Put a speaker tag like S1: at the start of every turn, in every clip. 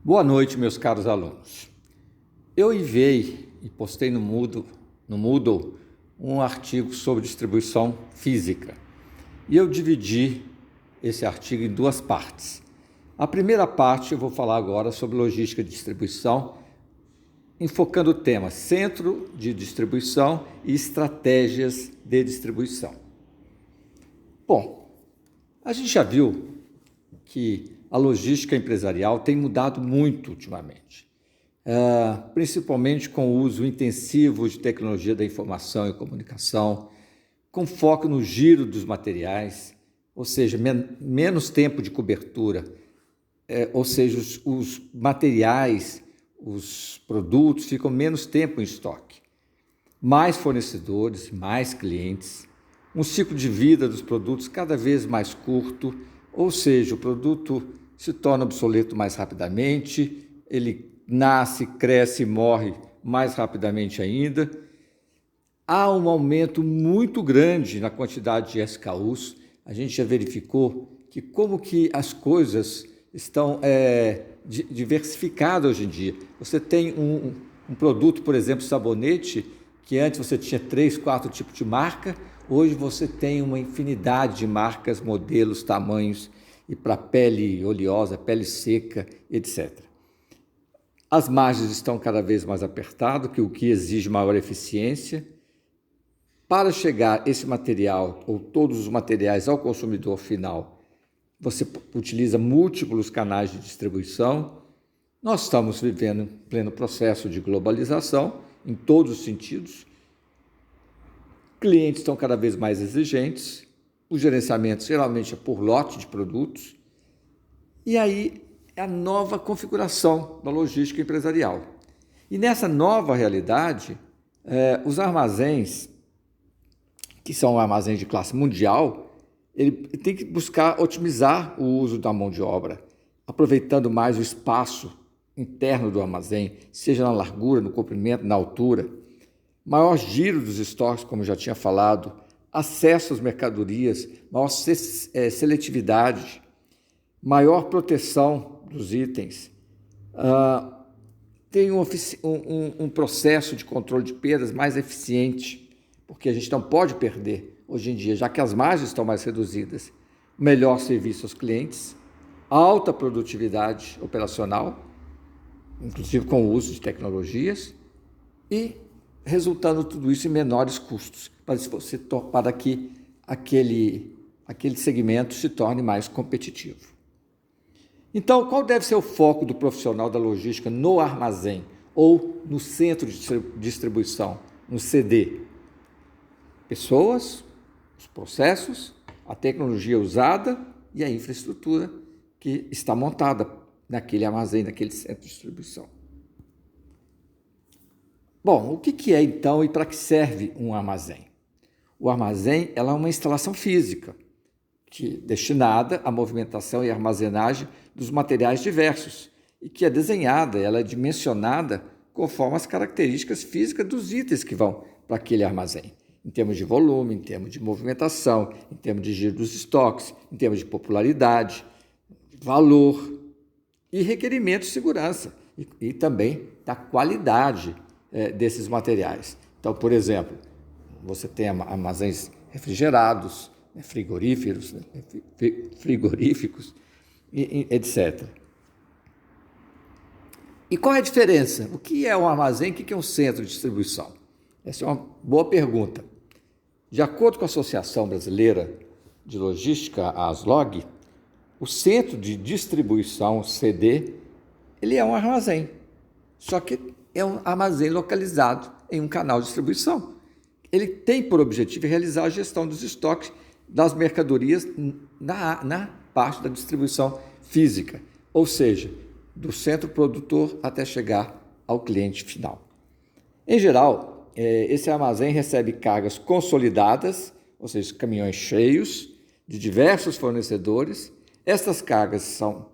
S1: Boa noite, meus caros alunos. Eu enviei e postei no Moodle um artigo sobre distribuição física. E eu dividi esse artigo em duas partes. A primeira parte eu vou falar agora sobre logística de distribuição, enfocando o tema centro de distribuição e estratégias de distribuição. Bom, a gente já viu que a logística empresarial tem mudado muito ultimamente, principalmente com o uso intensivo de tecnologia da informação e comunicação, com foco no giro dos materiais, ou seja, menos tempo de cobertura, ou seja, os materiais, os produtos ficam menos tempo em estoque, mais fornecedores, mais clientes, um ciclo de vida dos produtos cada vez mais curto, ou seja, o produto se torna obsoleto mais rapidamente, ele nasce, cresce e morre mais rapidamente ainda. Há um aumento muito grande na quantidade de SKUs. A gente já verificou que como que as coisas estão diversificadas hoje em dia. Você tem um produto, por exemplo, sabonete, que antes você tinha 3, 4 tipos de marca, hoje você tem uma infinidade de marcas, modelos, tamanhos, e para pele oleosa, pele seca, etc. As margens estão cada vez mais apertadas, o que exige maior eficiência. Para chegar esse material, ou todos os materiais, ao consumidor final, você utiliza múltiplos canais de distribuição. Nós estamos vivendo em pleno processo de globalização, em todos os sentidos. Clientes estão cada vez mais exigentes, o gerenciamento geralmente é por lote de produtos, e aí é a nova configuração da logística empresarial. E nessa nova realidade, os armazéns, que são armazéns de classe mundial, ele tem que buscar otimizar o uso da mão de obra, aproveitando mais o espaço interno do armazém, seja na largura, no comprimento, na altura, maior giro dos estoques, como já tinha falado, acesso às mercadorias, maior seletividade, maior proteção dos itens, tem um processo de controle de perdas mais eficiente, porque a gente não pode perder hoje em dia, já que as margens estão mais reduzidas. Melhor serviço aos clientes, alta produtividade operacional, inclusive com o uso de tecnologias, e resultando tudo isso em menores custos, para que aquele segmento se torne mais competitivo. Então, qual deve ser o foco do profissional da logística no armazém ou no centro de distribuição, no CD? Pessoas, os processos, a tecnologia usada e a infraestrutura que está montada naquele armazém, naquele centro de distribuição. Bom, o que é então e para que serve um armazém? O armazém é uma instalação física destinada à movimentação e armazenagem dos materiais diversos e que é desenhada, ela é dimensionada conforme as características físicas dos itens que vão para aquele armazém, em termos de volume, em termos de movimentação, em termos de giro dos estoques, em termos de popularidade, valor e requerimentos de segurança e também da qualidade desses materiais. Então, por exemplo, você tem armazéns refrigerados, frigoríficos, etc. E qual é a diferença? O que é um armazém? O que é um centro de distribuição? Essa é uma boa pergunta. De acordo com a Associação Brasileira de Logística, a ASLOG, o centro de distribuição, CD, ele é um armazém, só que é um armazém localizado em um canal de distribuição. Ele tem por objetivo realizar a gestão dos estoques das mercadorias na parte da distribuição física, ou seja, do centro produtor até chegar ao cliente final. Em geral, esse armazém recebe cargas consolidadas, ou seja, caminhões cheios de diversos fornecedores. Estas cargas são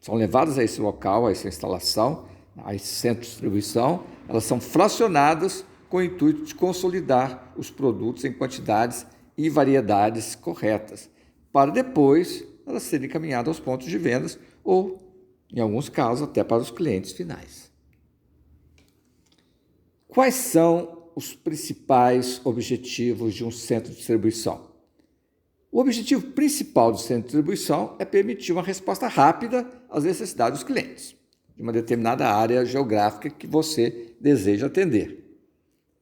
S1: levadas a esse local, a essa instalação, a esse centro de distribuição, elas são fracionadas com o intuito de consolidar os produtos em quantidades e variedades corretas, para depois elas serem encaminhadas aos pontos de vendas ou em alguns casos até para os clientes finais. Quais são os principais objetivos de um centro de distribuição? O objetivo principal do centro de distribuição é permitir uma resposta rápida às necessidades dos clientes, de uma determinada área geográfica que você deseja atender.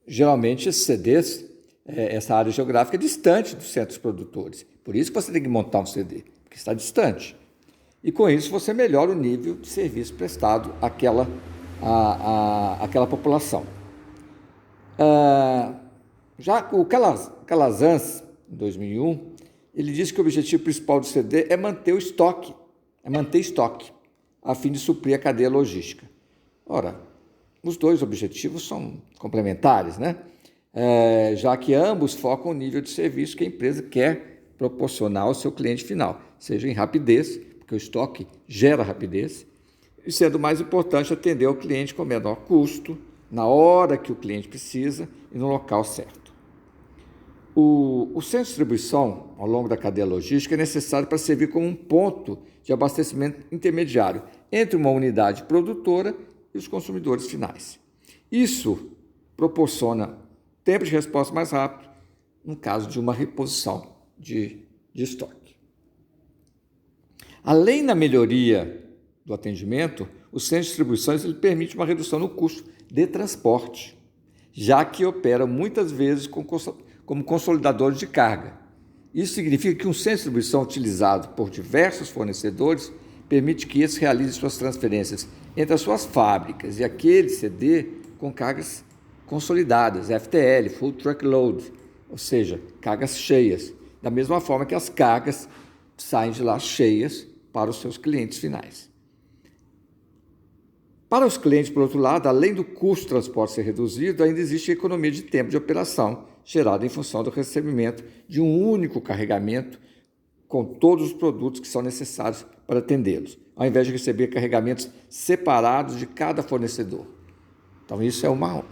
S1: Geralmente, esses CDs, essa área geográfica é distante dos centros produtores. Por isso que você tem que montar um CD, porque está distante. E com isso você melhora o nível de serviço prestado àquela população. Já o Calazans, em 2001, ele disse que o objetivo principal do CD é manter estoque, a fim de suprir a cadeia logística. Ora, os dois objetivos são complementares, né? Já que ambos focam o nível de serviço que a empresa quer proporcionar ao seu cliente final, seja em rapidez, porque o estoque gera rapidez, e sendo mais importante atender ao cliente com menor custo, na hora que o cliente precisa e no local certo. O centro de distribuição, ao longo da cadeia logística, é necessário para servir como um ponto de abastecimento intermediário entre uma unidade produtora e os consumidores finais. Isso proporciona tempo de resposta mais rápido no caso de uma reposição de estoque. Além da melhoria do atendimento, o centro de distribuições ele permite uma redução no custo de transporte, já que opera muitas vezes como consolidadores de carga. Isso significa que um centro de distribuição utilizado por diversos fornecedores permite que esses realizem suas transferências entre as suas fábricas e aquele CD com cargas consolidadas, FTL, Full Truckload, ou seja, cargas cheias, da mesma forma que as cargas saem de lá cheias para os seus clientes finais. Para os clientes, por outro lado, além do custo de transporte ser reduzido, ainda existe a economia de tempo de operação gerada em função do recebimento de um único carregamento com todos os produtos que são necessários para atendê-los, ao invés de receber carregamentos separados de cada fornecedor. Então, isso é uma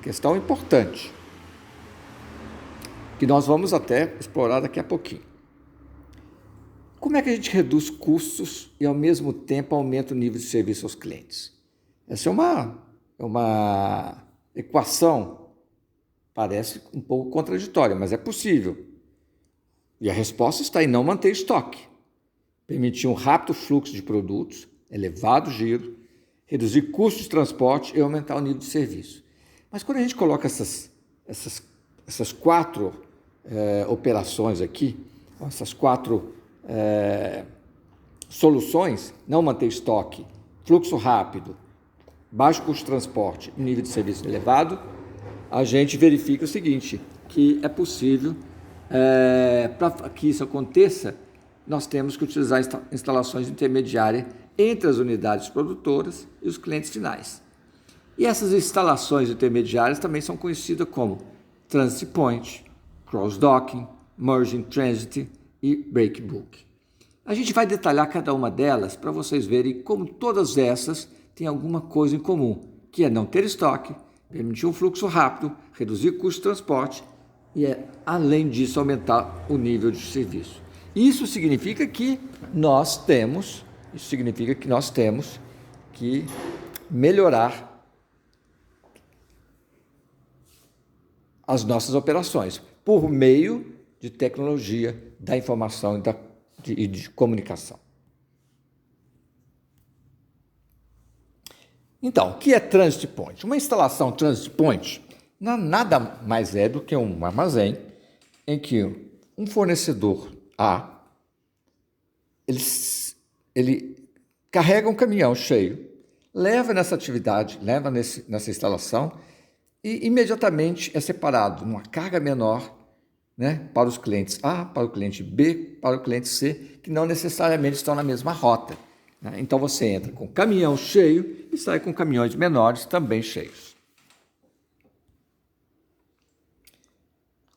S1: questão importante, que nós vamos até explorar daqui a pouquinho. Como é que a gente reduz custos e, ao mesmo tempo, aumenta o nível de serviço aos clientes? Essa é uma equação, parece um pouco contraditória, mas é possível. E a resposta está em não manter estoque, permitir um rápido fluxo de produtos, elevado giro, reduzir custos de transporte e aumentar o nível de serviço. Mas quando a gente coloca essas quatro operações aqui, essas quatro soluções, não manter estoque, fluxo rápido, baixo custo de transporte e nível de serviço elevado, a gente verifica o seguinte, que é possível, para que isso aconteça, nós temos que utilizar instalações intermediárias entre as unidades produtoras e os clientes finais. E essas instalações intermediárias também são conhecidas como Transit Point, Cross-Docking, Merging Transit e Breakbook. A gente vai detalhar cada uma delas para vocês verem como todas essas têm alguma coisa em comum, que é não ter estoque, permitir um fluxo rápido, reduzir o custo de transporte e, além disso, aumentar o nível de serviço. Isso significa que nós temos que melhorar as nossas operações por meio de tecnologia da informação e de comunicação. Então, o que é Transit Point? Uma instalação Transit Point nada mais é do que um armazém em que um fornecedor A, ele carrega um caminhão cheio, leva nessa atividade, nessa instalação e imediatamente é separado numa carga menor, né, para os clientes A, para o cliente B, para o cliente C, que não necessariamente estão na mesma rota. Então você entra com caminhão cheio e sai com caminhões menores também cheios.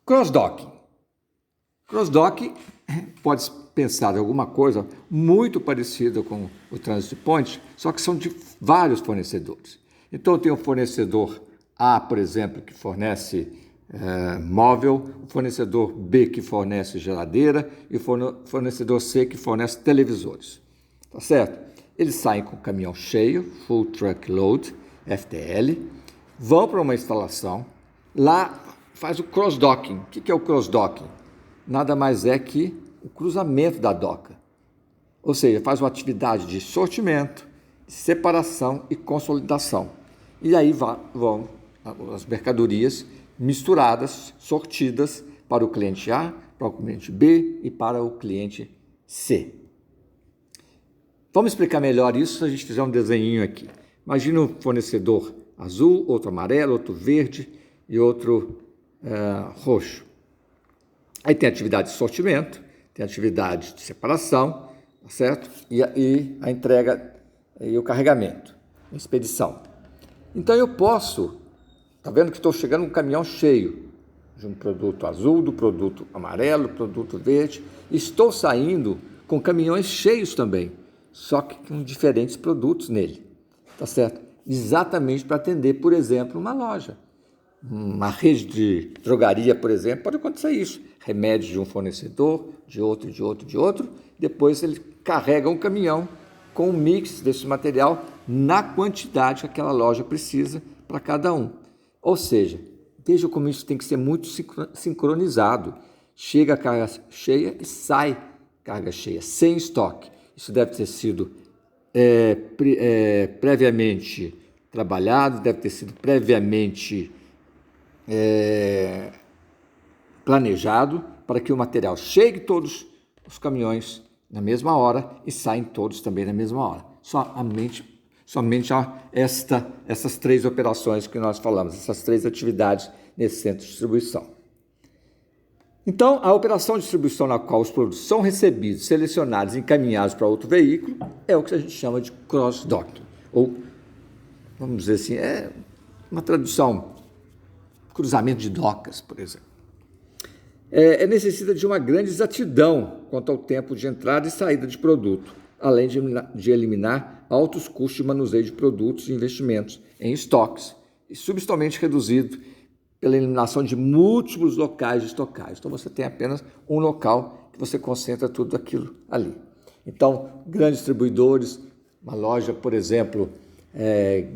S1: Cross-docking. Cross-docking pode pensar em alguma coisa muito parecida com o Transit Point, só que são de vários fornecedores. Então tem o fornecedor A, por exemplo, que fornece móvel, o fornecedor B que fornece geladeira e o fornecedor C que fornece televisores. Tá certo? Eles saem com o caminhão cheio, Full Truck Load, FTL, vão para uma instalação, lá faz o cross-docking. O que é o cross-docking? Nada mais é que o cruzamento da doca. Ou seja, faz uma atividade de sortimento, de separação e consolidação. E aí vão as mercadorias misturadas, sortidas para o cliente A, para o cliente B e para o cliente C. Vamos explicar melhor isso se a gente fizer um desenhinho aqui. Imagina um fornecedor azul, outro amarelo, outro verde e outro roxo. Aí tem atividade de sortimento, tem atividade de separação, tá certo? E a entrega e o carregamento, a expedição. Então eu posso, tá vendo que estou chegando um caminhão cheio de um produto azul, do produto amarelo, do produto verde, e estou saindo com caminhões cheios também, só que com diferentes produtos nele, tá certo? Exatamente para atender, por exemplo, uma loja. Uma rede de drogaria, por exemplo, pode acontecer isso. Remédios de um fornecedor, de outro. Depois ele carrega um caminhão com um mix desse material na quantidade que aquela loja precisa para cada um. Ou seja, veja como isso tem que ser muito sincronizado. Chega a carga cheia e sai carga cheia, sem estoque. Isso deve ter sido previamente trabalhado, deve ter sido previamente planejado para que o material chegue todos os caminhões na mesma hora e saem todos também na mesma hora. Somente essas três operações que nós falamos, essas três atividades nesse centro de distribuição. Então, a operação de distribuição na qual os produtos são recebidos, selecionados e encaminhados para outro veículo é o que a gente chama de cross-docking, ou, vamos dizer assim, é uma tradução, cruzamento de docas, por exemplo. Necessita de uma grande exatidão quanto ao tempo de entrada e saída de produto, além de eliminar altos custos de manuseio de produtos e investimentos em estoques, e substancialmente reduzido pela eliminação de múltiplos locais de estocagem. Então, você tem apenas um local que você concentra tudo aquilo ali. Então, grandes distribuidores, uma loja, por exemplo,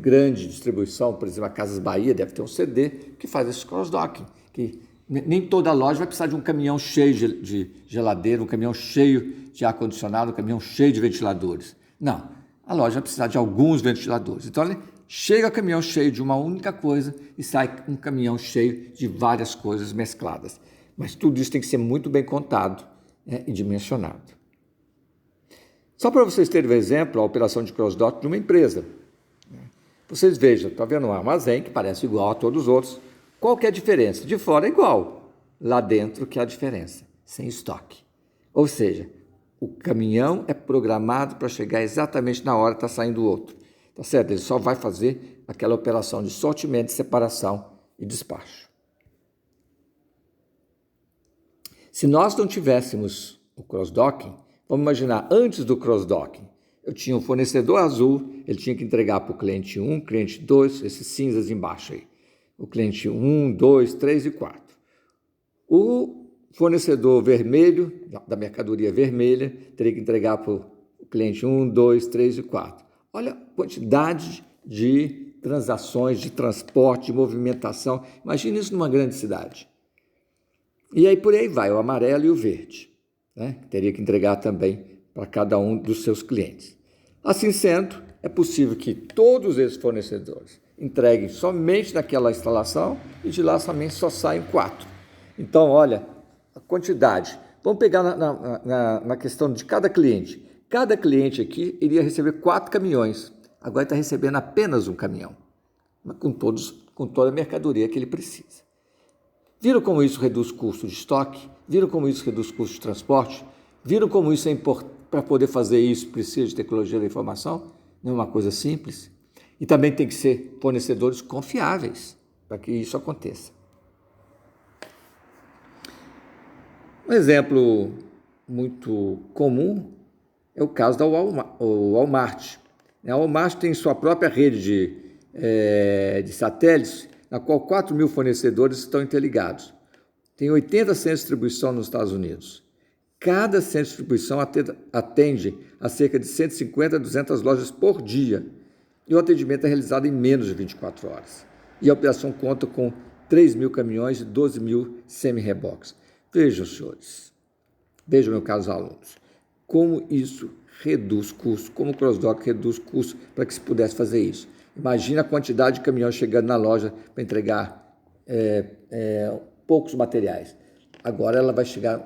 S1: grande distribuição, por exemplo, a Casas Bahia deve ter um CD que faz esse cross-docking, que nem toda loja vai precisar de um caminhão cheio de geladeira, um caminhão cheio de ar-condicionado, um caminhão cheio de ventiladores. Não, a loja vai precisar de alguns ventiladores. Então, chega o caminhão cheio de uma única coisa e sai um caminhão cheio de várias coisas mescladas. Mas tudo isso tem que ser muito bem contado e dimensionado. Só para vocês terem um exemplo, a operação de cross-dock de uma empresa. Vocês vejam, está vendo um armazém que parece igual a todos os outros. Qual que é a diferença? De fora é igual, lá dentro que é a diferença, sem estoque. Ou seja, o caminhão é programado para chegar exatamente na hora que está saindo o outro. Tá certo? Ele só vai fazer aquela operação de sortimento, separação e despacho. Se nós não tivéssemos o cross-docking, vamos imaginar, antes do cross-docking, eu tinha um fornecedor azul, ele tinha que entregar para o cliente 1, cliente 2, esses cinzas embaixo aí. O cliente 1, 2, 3 e 4. O fornecedor vermelho, da mercadoria vermelha, teria que entregar para o cliente 1, 2, 3 e 4. Olha a quantidade de transações, de transporte, de movimentação. Imagina isso numa grande cidade. E aí por aí vai, o amarelo e o verde, né? Teria que entregar também para cada um dos seus clientes. Assim sendo, é possível que todos esses fornecedores entreguem somente naquela instalação e de lá somente só saem 4. Então, olha, a quantidade. Vamos pegar na questão de cada cliente. Cada cliente aqui iria receber 4 caminhões. Agora está recebendo apenas um caminhão, mas com toda a mercadoria que ele precisa. Viram como isso reduz custo de estoque? Viram como isso reduz custo de transporte? Viram como isso é importante? Para poder fazer isso, precisa de tecnologia da informação? Não é uma coisa simples. E também tem que ser fornecedores confiáveis para que isso aconteça. Um exemplo muito comum é o caso da Walmart. A Walmart tem sua própria rede de satélites, na qual 4 mil fornecedores estão interligados. Tem 80 centros de distribuição nos Estados Unidos. Cada centro de distribuição atende a cerca de 150 a 200 lojas por dia e o atendimento é realizado em menos de 24 horas. E a operação conta com 3.000 caminhões e 12.000 semi-reboques. Vejam, senhores, vejam, meus caros alunos, como isso reduz custo, como o CrossDock reduz custo para que se pudesse fazer isso. Imagina a quantidade de caminhões chegando na loja para entregar poucos materiais. Agora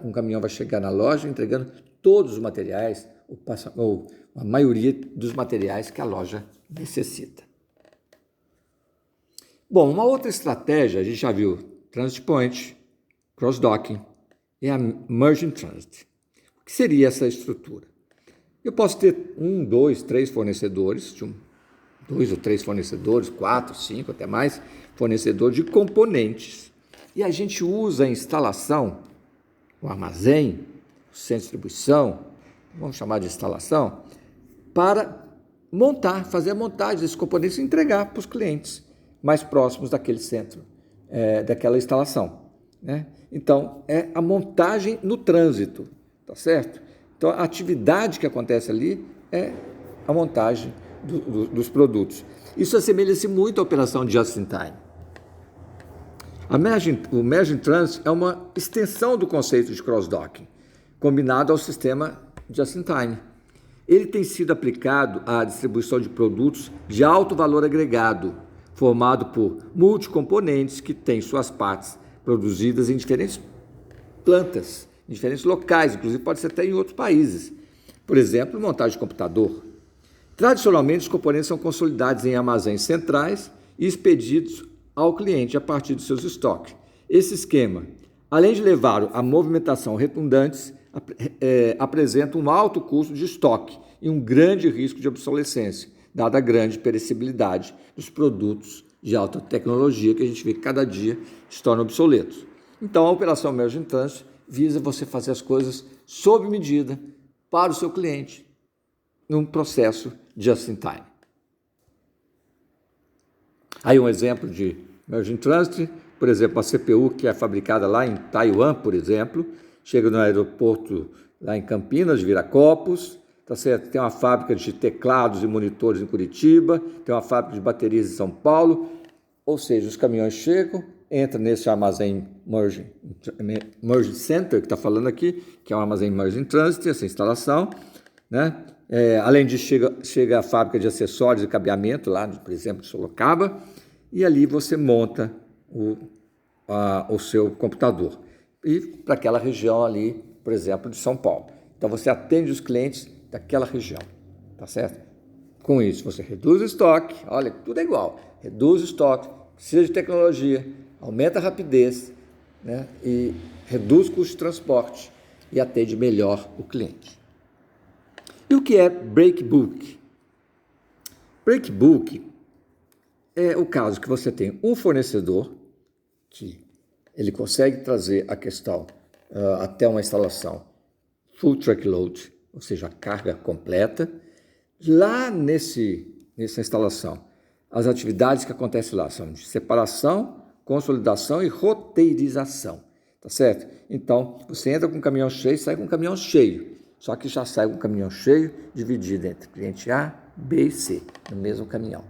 S1: um caminhão vai chegar na loja entregando todos os materiais, ou a maioria dos materiais que a loja necessita. Bom, uma outra estratégia, a gente já viu Transit Point, Cross-Docking e a Merging Transit. O que seria essa estrutura? Eu posso ter 1, 2, 3 fornecedores, 2 ou 3 fornecedores, 4, 5, até mais, fornecedores de componentes. E a gente usa a instalação, o armazém, o centro de distribuição, vamos chamar de instalação, para fazer a montagem desses componentes e entregar para os clientes mais próximos daquele centro, daquela instalação, né? Então, é a montagem no trânsito, tá certo? Então, a atividade que acontece ali é a montagem dos produtos. Isso assemelha-se muito à operação de just-in-time. O Merging Transit é uma extensão do conceito de cross-docking, combinado ao sistema just-in-time. Ele tem sido aplicado à distribuição de produtos de alto valor agregado, formado por multicomponentes que têm suas partes produzidas em diferentes plantas, em diferentes locais, inclusive pode ser até em outros países. Por exemplo, montagem de computador. Tradicionalmente, os componentes são consolidados em armazéns centrais e expedidos ao cliente a partir de seus estoques. Esse esquema, além de levar a movimentação redundantes, apresenta um alto custo de estoque e um grande risco de obsolescência, dada a grande perecibilidade dos produtos de alta tecnologia que a gente vê que cada dia se tornam obsoletos. Então, a operação Merging Transit visa você fazer as coisas sob medida para o seu cliente, num processo just-in-time. Aí um exemplo de Merging Transit, por exemplo, a CPU que é fabricada lá em Taiwan, por exemplo, chega no aeroporto lá em Campinas, de Viracopos, tá certo? Tem uma fábrica de teclados e monitores em Curitiba, tem uma fábrica de baterias em São Paulo, ou seja, os caminhões chegam, entram nesse armazém Merging Center, que está falando aqui, que é um armazém Merging Transit, essa instalação, né? Além disso, chega a fábrica de acessórios e cabeamento, lá, por exemplo, de Sorocaba, e ali você monta o seu computador. E para aquela região ali, por exemplo, de São Paulo. Então, você atende os clientes daquela região, tá certo? Com isso, você reduz o estoque, olha, tudo é igual. Reduz o estoque, precisa de tecnologia, aumenta a rapidez, né? E reduz o custo de transporte e atende melhor o cliente. E o que é breakbook? Breakbook é o caso que você tem um fornecedor que ele consegue trazer a questão até uma instalação full truckload, ou seja, a carga completa. Lá nessa instalação, as atividades que acontecem lá são de separação, consolidação e roteirização, tá certo? Então, você entra com um caminhão cheio e sai com um caminhão cheio. Só que já sai um caminhão cheio, dividido entre cliente A, B e C, no mesmo caminhão.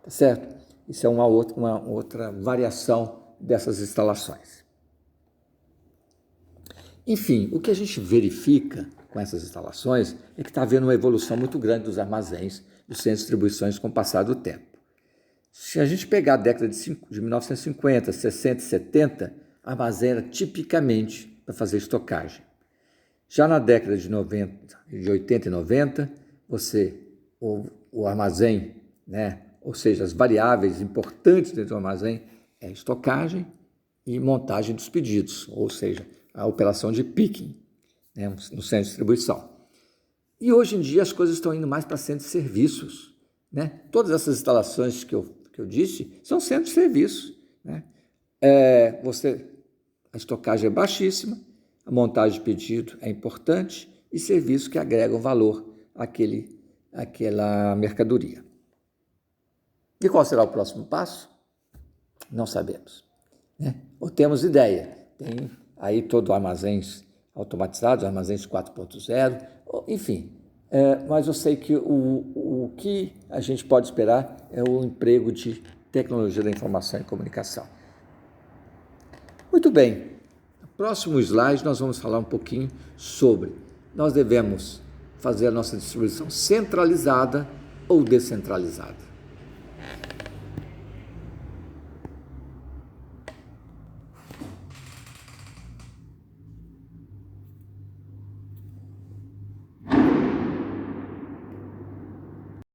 S1: Tá certo? Isso é uma outra variação dessas instalações. Enfim, o que a gente verifica com essas instalações é que está havendo uma evolução muito grande dos armazéns, dos centros de distribuições com o passar do tempo. Se a gente pegar a década de 1950, 60 e 70, armazém era tipicamente para fazer estocagem. Já na década de 80 e 90, o armazém, né, ou seja, as variáveis importantes dentro do armazém é estocagem e montagem dos pedidos, ou seja, a operação de picking, né, no centro de distribuição. E hoje em dia as coisas estão indo mais para centros de serviços, né? Todas essas instalações que eu disse são centros de serviços, né? A estocagem é baixíssima, a montagem de pedido é importante e serviços que agregam valor àquela mercadoria. E qual será o próximo passo? Não sabemos, né? Ou temos ideia. Tem aí todo armazéns automatizados, armazéns 4.0, enfim. Mas eu sei que o que a gente pode esperar é o emprego de tecnologia da informação e comunicação. Muito bem, no próximo slide nós vamos falar um pouquinho sobre nós devemos fazer a nossa distribuição centralizada ou descentralizada.